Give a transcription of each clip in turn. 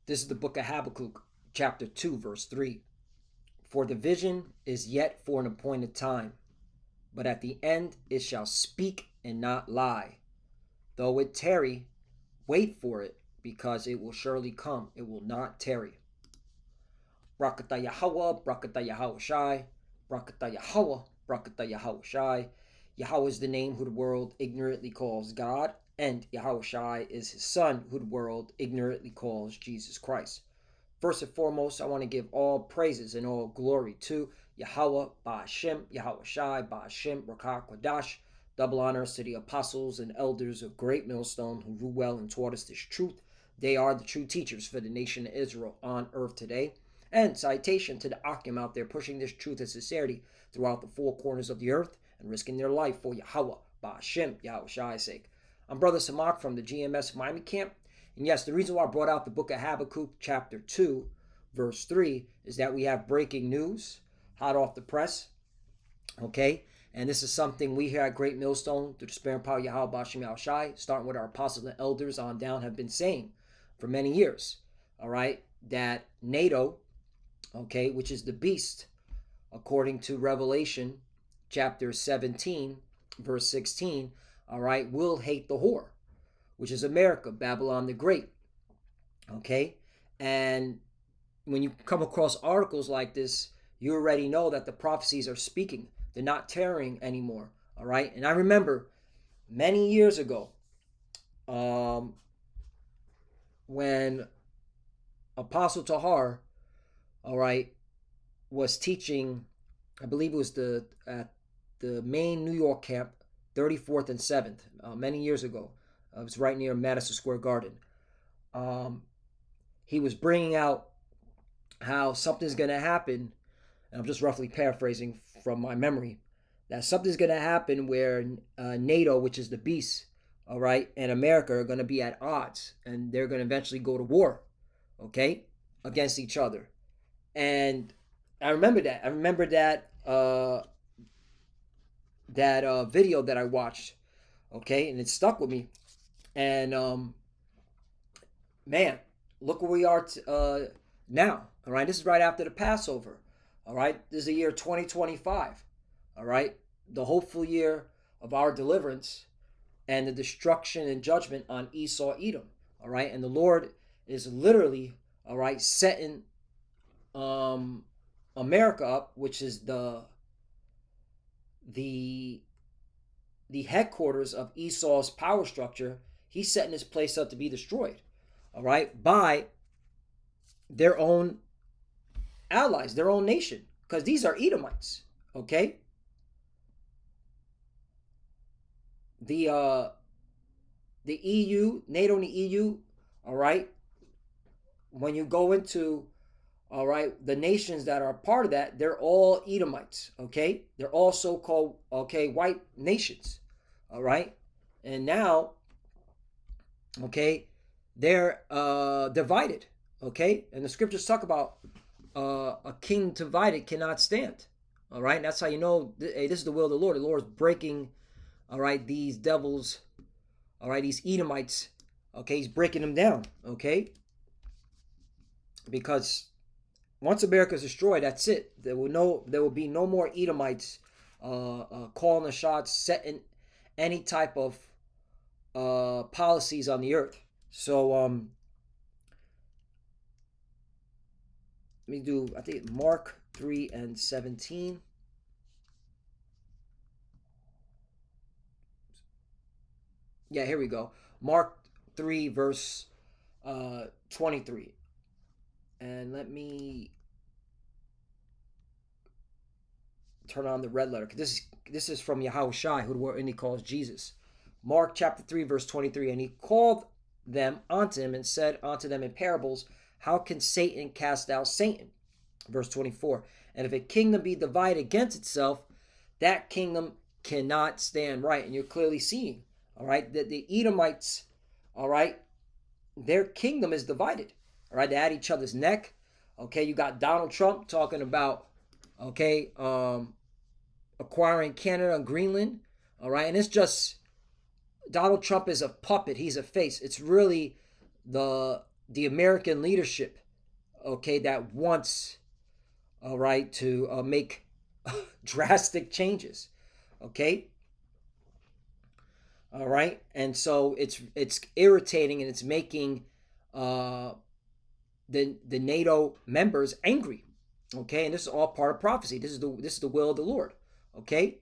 This is the book of Habakkuk, chapter 2, verse 3. For the vision is yet for an appointed time, but at the end it shall speak and not lie. Though it tarry, wait for it, because it will surely come. It will not tarry. Brakata Yahweh, Brakata Yahweh Shai, Brakata Yahweh, Brakata Yahweh Shai. Yahweh is the name who the world ignorantly calls God, and Yahweh Shai is his son who the world ignorantly calls Jesus Christ. First and foremost, I want to give all praises and all glory to Yahweh, Ba'ashem, Yahweh Shai, Ba'ashem, Rakah Kodash. Double honors to the apostles and elders of Great Millstone who rule well and taught us this truth. They are the true teachers for the nation of Israel on earth today. And citation to the Akim out there pushing this truth and sincerity throughout the four corners of the earth and risking their life for Yahweh, Ba'ashem, Yahweh Shai's sake. I'm Brother Samak from the GMS Miami camp. And yes, the reason why I brought out the book of Habakkuk, chapter 2, verse 3, is that we have breaking news, hot off the press, okay? And this is something we here at Great Millstone, through the Spirit and Power of Yahweh, Ba'ashem, Yahweh Shai, starting with our apostles and elders on down, have been saying for many years, all right, that NATO, okay, which is the beast, according to Revelation, chapter 17, verse 16, all right, will hate the whore, which is America, Babylon the Great, okay? And when you come across articles like this, you already know that the prophecies are speaking. They're not tarrying anymore, all right? And I remember many years ago when Apostle Tahar, all right, was teaching, I believe it was at the main New York camp, 34th and 7th, many years ago. It was right near Madison Square Garden. He was bringing out how something's going to happen, and I'm just roughly paraphrasing from my memory, that something's going to happen where NATO, which is the beast, all right, and America are going to be at odds, and they're going to eventually go to war, okay, against each other. And I remember that. I remember that video that I watched, okay, and it stuck with me. And man, look where we are now. All right, this is right after the Passover. All right, this is the year 2025. All right, the hopeful year of our deliverance and the destruction and judgment on Esau, Edom. All right, and the Lord is literally, all right, setting America up, which is the headquarters of Esau's power structure. He's setting this place up to be destroyed, all right, by their own allies, their own nation, because these are Edomites, okay? The EU, NATO and the EU, all right, when you go into, all right, the nations that are part of that, they're all Edomites, okay? They're all so-called, okay, white nations, all right? And now, okay, they're divided, okay? And the scriptures talk about a king divided cannot stand, all right? And that's how you know, hey, this is the will of the Lord. The Lord is breaking, all right, these devils, all right, these Edomites, okay? He's breaking them down, okay? Because once America is destroyed, that's it. There will be no more Edomites calling the shots, setting any type of policies on the earth. So let me do, I think, Mark 3 and 17. Yeah, here we go. Mark 3 verse 23. And let me turn on the red letter, because this is from Yahweh Shai, who he calls Jesus. Mark chapter 3 verse 23. And he called them unto him and said unto them in parables, how can Satan cast out Satan? Verse 24. And if a kingdom be divided against itself, that kingdom cannot stand right. And you're clearly seeing, all right, that the Edomites, all right, their kingdom is divided. All right, they're at each other's neck. Okay, you got Donald Trump talking about, okay, acquiring Canada and Greenland. All right, and it's just, Donald Trump is a puppet. He's a face. It's really the the American leadership, okay, that wants, all right, to make drastic changes, okay. All right, and so it's irritating, and it's making uh, the NATO members angry. Okay, and this is all part of prophecy. This is the will of the Lord. Okay,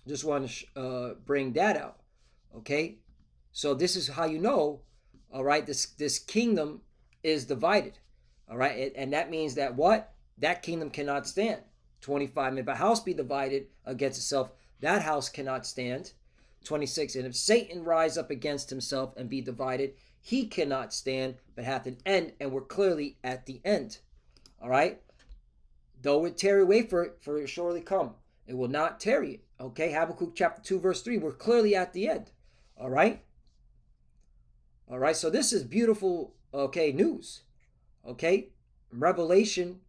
just want to bring that out. Okay, so this is how you know. All right, this kingdom is divided. All right, and that means that what that kingdom cannot stand. 25. If a house be divided against itself, that house cannot stand. 26. And if Satan rise up against himself and be divided, he cannot stand, but hath an end. And we're clearly at the end. All right. Though it tarry, wait for it surely come. It will not tarry. Okay. Habakkuk chapter 2, verse 3. We're clearly at the end. All right. All right. So this is beautiful, okay, news. Okay. Revelation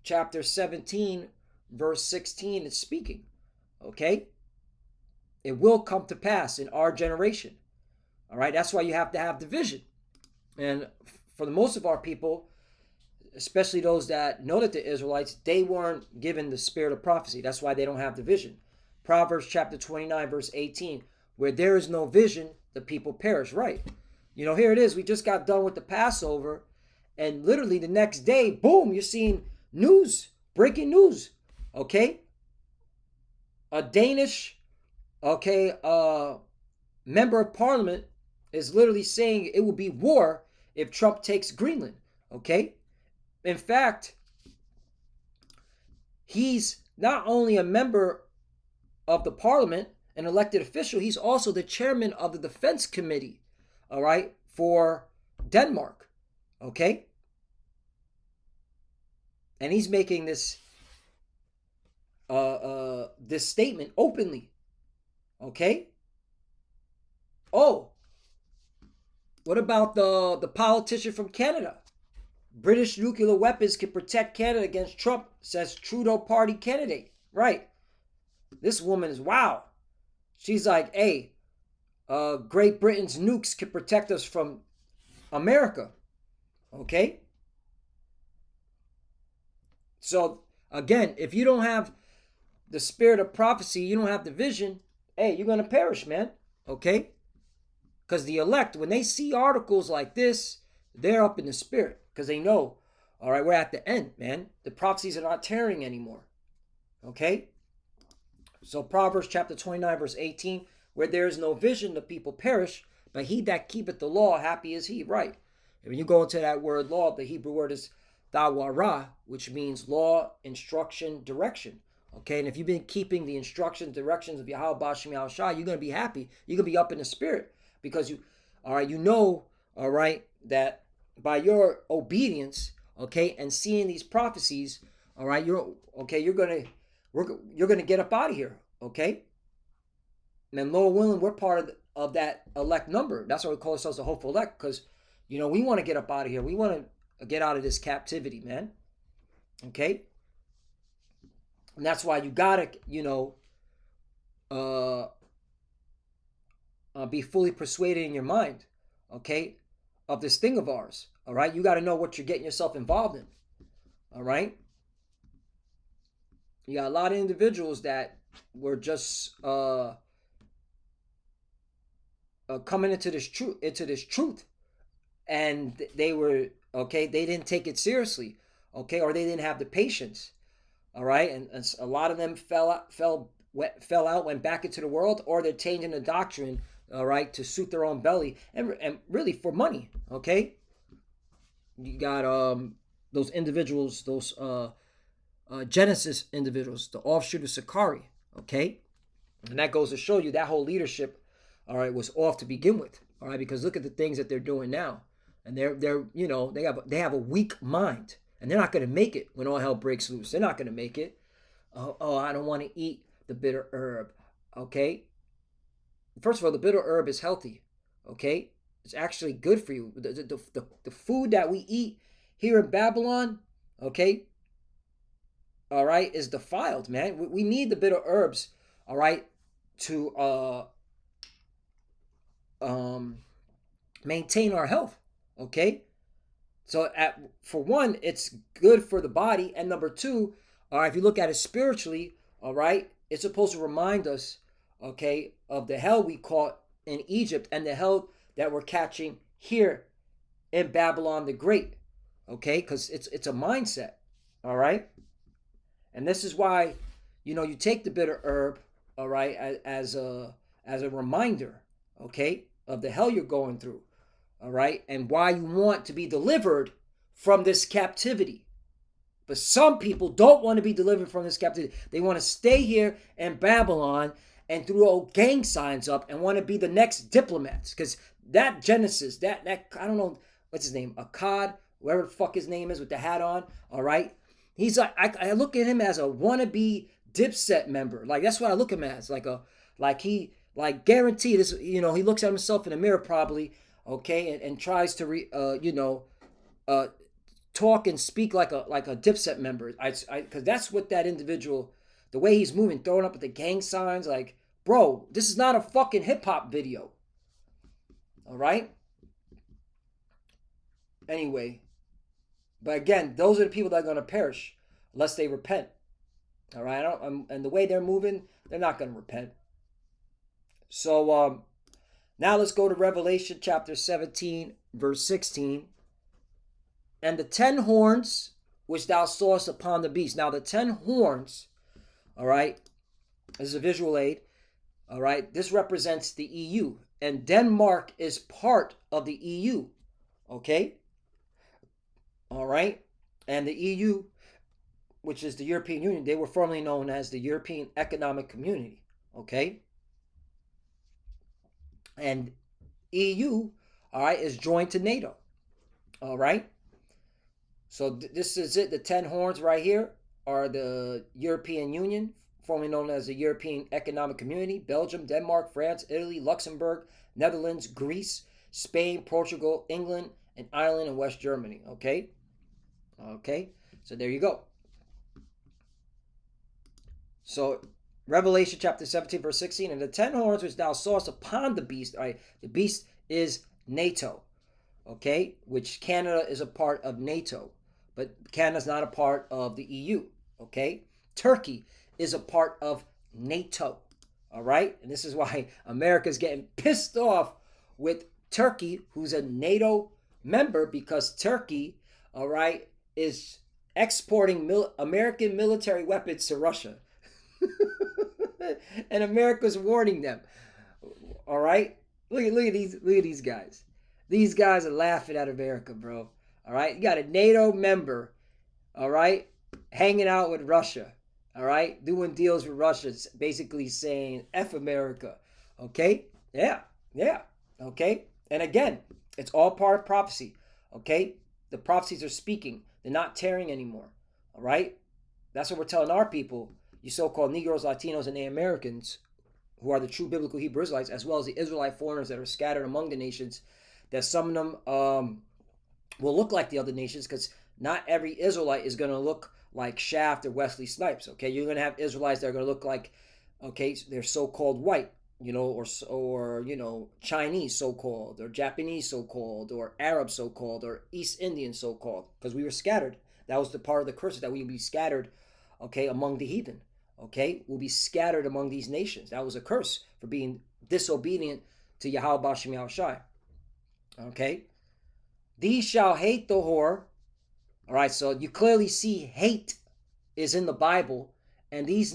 chapter 17, verse 16 is speaking. Okay. It will come to pass in our generation. All right. That's why you have to have division. And for the most of our people, especially those that know that the Israelites, they weren't given the spirit of prophecy. That's why they don't have division. Proverbs chapter 29, verse 18, where there is no vision, the people perish. Right. You know, here it is. We just got done with the Passover, and literally the next day, boom, you're seeing news, breaking news. Okay. A Danish, okay, member of parliament is literally saying it will be war if Trump takes Greenland. Okay. In fact, he's not only a member of the parliament, an elected official, he's also the chairman of the defense committee, all right, for Denmark, okay? And he's making this this statement openly, okay? Oh, what about the politician from Canada? British nuclear weapons can protect Canada against Trump, says Trudeau party candidate. Right. This woman is wow. She's like, hey, Great Britain's nukes can protect us from America. Okay. So again, if you don't have the spirit of prophecy, you don't have the vision, hey, you're going to perish, man. Okay. Because the elect, when they see articles like this, they're up in the spirit. Because they know, all right, we're at the end, man. The prophecies are not tearing anymore. Okay? So Proverbs chapter 29, verse 18, where there is no vision, the people perish, but he that keepeth the law, happy is he. Right. And when you go into that word law, the Hebrew word is dawara, which means law, instruction, direction. Okay, and if you've been keeping the instructions, directions of Yahweh Bashim Yahushua, you're going to be happy. You're going to be up in the spirit because you, all right, you know, all right, that by your obedience, okay, and seeing these prophecies, all right, you're gonna get up out of here, okay. And Lord willing, we're part of that elect number. That's why we call ourselves the hopeful elect, because you know we want to get up out of here. We want to get out of this captivity, man. Okay, and that's why you gotta, you know, be fully persuaded in your mind, okay, of this thing of ours. All right, you got to know what you're getting yourself involved in. All right, you got a lot of individuals that were just coming into this truth, and they were okay. They didn't take it seriously, okay, or they didn't have the patience. All right, and a lot of them fell out, went back into the world, or they're changing the doctrine, all right, to suit their own belly and really for money. Okay. You got those individuals, those Genesis individuals, the offshoot of Sakari, okay? And that goes to show you that whole leadership, all right, was off to begin with, all right? Because look at the things that they're doing now, and they're you know they have a weak mind, and they're not going to make it when all hell breaks loose. They're not going to make it. Oh, I don't want to eat the bitter herb, okay? First of all, the bitter herb is healthy, okay? It's actually good for you. The food that we eat here in Babylon, okay, all right, is defiled, man. We need the bitter herbs, all right, to maintain our health. Okay, so for one, it's good for the body, and number two, all right, if you look at it spiritually, all right, it's supposed to remind us, okay, of the hell we caught in Egypt and the hell that we're catching here in Babylon the Great. Okay, because it's a mindset. All right, and this is why, you take the bitter herb, all right, as a reminder, okay, of the hell you're going through, all right, and why you want to be delivered from this captivity. But some people don't want to be delivered from this captivity. They want to stay here in Babylon and throw old gang signs up and want to be the next diplomats. Because that Genesis, that I don't know what's his name, Akkad, whatever the fuck his name is with the hat on, all right. He's like, I look at him as a wannabe Dipset member. Like, that's what I look at him as. Like guaranteed this, he looks at himself in the mirror probably, okay, and tries to talk and speak like a Dipset member. Because that's what that individual, the way he's moving, throwing up with the gang signs, like, bro, this is not a fucking hip hop video. All right. Anyway, but again, those are the people that are going to perish unless they repent. All right, and the way they're moving, they're not going to repent. So now let's go to Revelation chapter 17, verse 16. And the 10 horns which thou sawest upon the beast. Now the 10 horns, all right, this is a visual aid, all right, this represents the EU. And Denmark is part of the EU, okay? All right, and the EU, which is the European Union, they were formerly known as the European Economic Community, okay? And EU, all right, is joined to NATO, all right? So this is it. The 10 horns right here are the European Union, formerly known as the European Economic Community, Belgium, Denmark, France, Italy, Luxembourg, Netherlands, Greece, Spain, Portugal, England, and Ireland, and West Germany, okay? Okay, so there you go. So Revelation chapter 17, verse 16, and the 10 horns which thou sawest upon the beast, all right, the beast is NATO, okay, which Canada is a part of NATO, but Canada's not a part of the EU, okay? Turkey is a part of NATO, all right? And this is why America's getting pissed off with Turkey, who's a NATO member, because Turkey, all right, is exporting American military weapons to Russia. And America's warning them. All right? Look at these guys. These guys are laughing at America, bro. All right? You got a NATO member, all right, hanging out with Russia. All right? Doing deals with Russia, basically saying F America. Okay? Yeah. Okay? And again, it's all part of prophecy. Okay? The prophecies are speaking. They're not tearing anymore. All right? That's what we're telling our people, you so-called Negroes, Latinos, and Native Americans, who are the true biblical Hebrew Israelites, as well as the Israelite foreigners that are scattered among the nations, that some of them will look like the other nations, because not every Israelite is going to look like Shaft or Wesley Snipes, okay? You're going to have Israelites that are going to look like, okay, they're so-called white, or Chinese so-called, or Japanese so-called, or Arab so-called, or East Indian so-called, because we were scattered. That was the part of the curse, that we would be scattered, okay, among the heathen, okay? We'll be scattered among these nations. That was a curse for being disobedient to Yahweh Bashem Yahushai, okay? These shall hate the whore. All right, so you clearly see hate is in the Bible, and these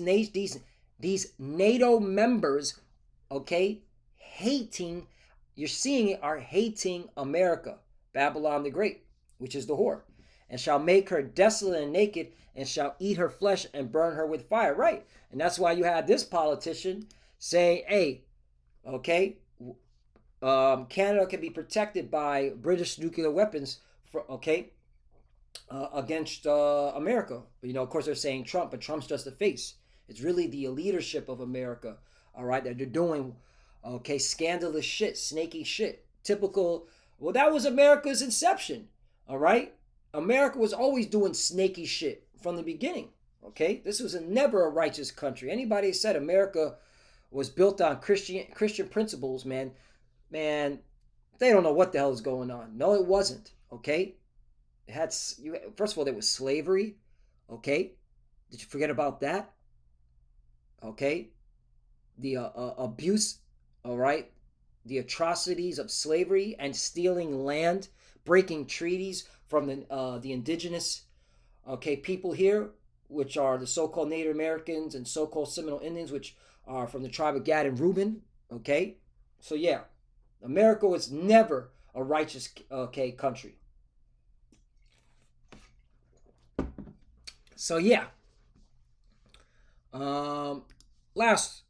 NATO members, okay, hating, you're seeing it, are hating America, Babylon the Great, which is the whore, and shall make her desolate and naked, and shall eat her flesh and burn her with fire. Right, and that's why you had this politician saying, hey, okay, Canada can be protected by British nuclear weapons, against America. But, of course, they're saying Trump, but Trump's just a face. It's really the leadership of America, all right, that they're doing, okay, scandalous shit, snaky shit, typical. Well, that was America's inception, all right? America was always doing snaky shit from the beginning, okay? This was never a righteous country. Anybody who said America was built on Christian principles, man, They don't know what the hell is going on. No, it wasn't. Okay, it had first of all, there was slavery. Okay, did you forget about that? Okay, the abuse. All right, the atrocities of slavery and stealing land, breaking treaties from the indigenous people here, which are the so-called Native Americans and so-called Seminole Indians, which are from the tribe of Gad and Reuben. Okay, so yeah, America was never a righteous country. So yeah, last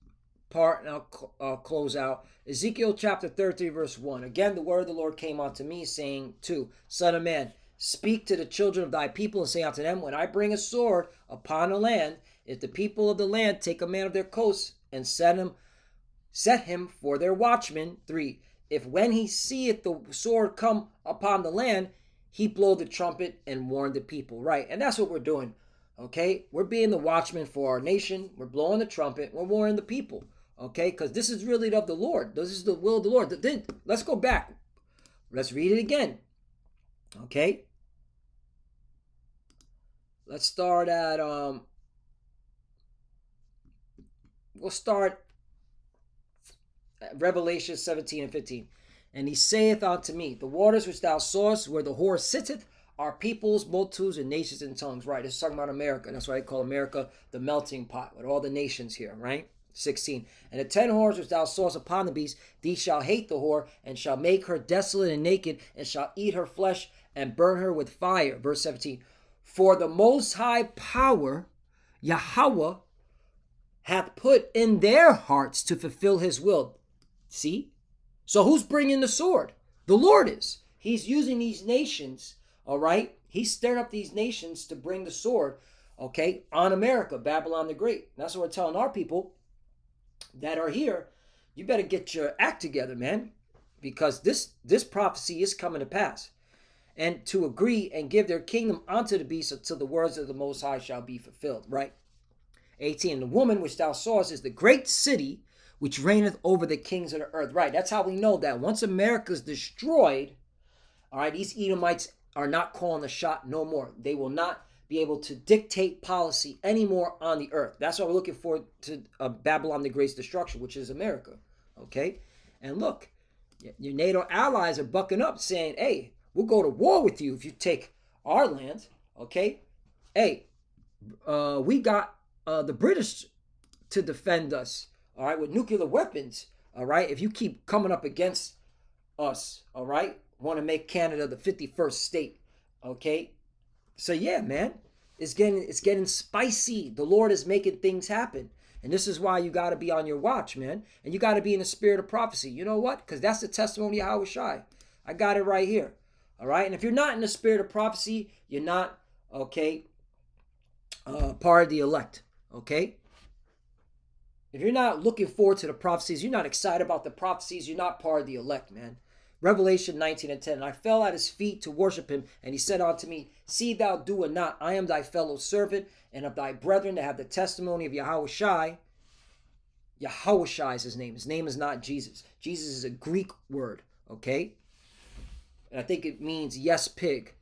part, and I'll close out. Ezekiel chapter 33, verse 1. Again, the word of the Lord came unto me, saying, 2, Son of man, speak to the children of thy people, and say unto them, when I bring a sword upon the land, if the people of the land take a man of their coasts, and set him for their watchman. 3, if when he seeth the sword come upon the land, he blow the trumpet and warn the people. Right, and that's what we're doing. Okay, we're being the watchman for our nation. We're blowing the trumpet. We're warning the people. Okay, because this is really of the Lord. This is the will of the Lord. Then let's go back. Let's read it again. Okay, let's start at we'll start at Revelation 17 and 15. And he saith unto me, the waters which thou sawest, where the whore sitteth, are peoples, multitudes, and nations and tongues. Right, it's talking about America. That's why they call America the melting pot, with all the nations here, right? 16. And the 10 whores which thou sawest upon the beast, these shall hate the whore, and shall make her desolate and naked, and shall eat her flesh, and burn her with fire. Verse 17. For the most high power, Yahweh, hath put in their hearts to fulfill his will. See? So who's bringing the sword? The Lord is. He's using these nations, all right? He's stirring up these nations to bring the sword, okay, on America, Babylon the Great. That's what we're telling our people that are here. You better get your act together, man, because this prophecy is coming to pass. And to agree and give their kingdom unto the beast until the words of the Most High shall be fulfilled, right? 18, the woman which thou sawest is the great city which reigneth over the kings of the earth. Right, that's how we know that once America's destroyed, all right, these Edomites are not calling the shot no more. They will not be able to dictate policy anymore on the earth. That's what we're looking for to Babylon the Great's destruction, which is America, okay? And look, your NATO allies are bucking up saying, hey, we'll go to war with you if you take our land, okay? Hey, we got the British to defend us, all right, with nuclear weapons, all right? If you keep coming up against us, all right, want to make Canada the 51st state, okay? So yeah, man, it's getting spicy. The Lord is making things happen. And this is why you got to be on your watch, man. And you got to be in the spirit of prophecy. You know what? Because that's the testimony of Yahweh Shai. I got it right here. All right? And if you're not in the spirit of prophecy, you're not, okay, part of the elect. Okay? If you're not looking forward to the prophecies, you're not excited about the prophecies, you're not part of the elect, man. Revelation 19 and 10. And I fell at his feet to worship him, and he said unto me, see thou do it not. I am thy fellow servant, and of thy brethren that have the testimony of Yahweh Shai. Yahweh Shai is his name. His name is not Jesus. Jesus is a Greek word, okay? And I think it means yes, pig.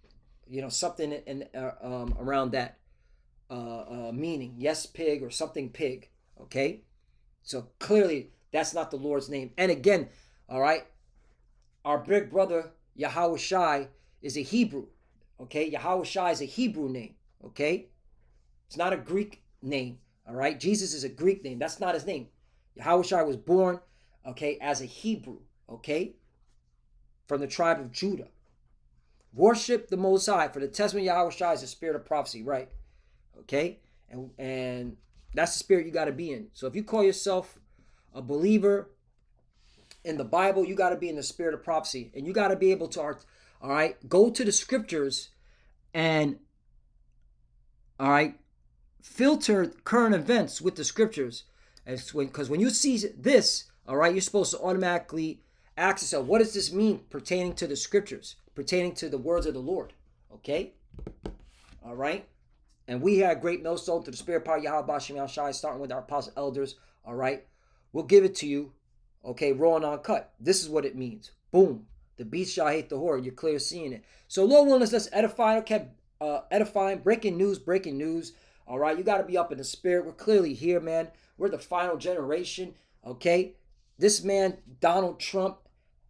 You know, something in around that meaning. Yes, pig, or something pig, okay? So clearly, that's not the Lord's name. And again, all right, our big brother, Yahweh Shai, is a Hebrew, okay? Yahweh Shai is a Hebrew name, okay? It's not a Greek name, all right? Jesus is a Greek name. That's not his name. Yahweh Shai was born, okay, as a Hebrew, okay? From the tribe of Judah. Worship the Most High, for the testimony of Yahweh Shai is the spirit of prophecy, right? Okay? And that's the spirit you got to be in. So if you call yourself a believer in the Bible, you got to be in the spirit of prophecy. And you got to be able to, all right, go to the scriptures and, all right, filter current events with the scriptures. Because when you see this, all right, you're supposed to automatically ask yourself, what does this mean pertaining to the scriptures, pertaining to the words of the Lord? Okay? All right? And we had great millstone to the spirit power Yahweh Bashem Yahshai, starting with our apostle elders. All right? We'll give it to you. Okay, raw and uncut. This is what it means. Boom. The beast shall hate the whore. You're clear seeing it. So Lord willing, let's edify. Okay, edifying. Breaking news. Breaking news. All right, you got to be up in the spirit. We're clearly here, man. We're the final generation. Okay, this man Donald Trump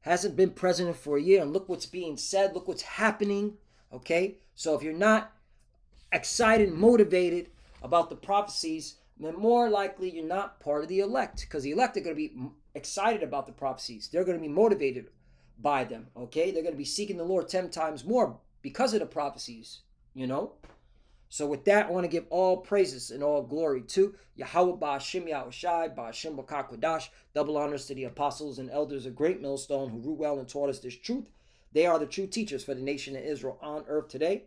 hasn't been president for a year, and look what's being said. Look what's happening. Okay, so if you're not excited, motivated about the prophecies, then more likely you're not part of the elect, because the elect are going to be excited about the prophecies. They're going to be motivated by them. Okay, they're going to be seeking the Lord 10 times more because of the prophecies, you know. So with that, I want to give all praises and all glory to Yahweh Ba'ashim Yahushai, Ba'ashim B'Kakwadash. Double honors to the apostles and elders of Great Millstone who grew well and taught us this truth. They are the true teachers for the nation of Israel on earth today.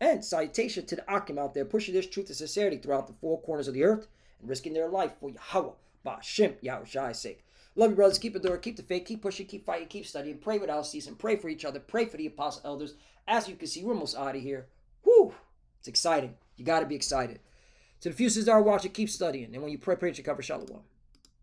And salutation to the Akim out there pushing this truth and sincerity throughout the four corners of the earth and risking their life for Yahweh Ba'ashim Yahushai's sake. Love you, brothers. Keep it door, keep the faith, keep pushing, keep fighting, keep studying. Pray without ceasing. Pray for each other. Pray for the apostle elders. As you can see, we're almost out of here. Whew! It's exciting. You got to be excited. To the few sisters that are watching, keep studying. And when you pray, pray that you cover Shalom.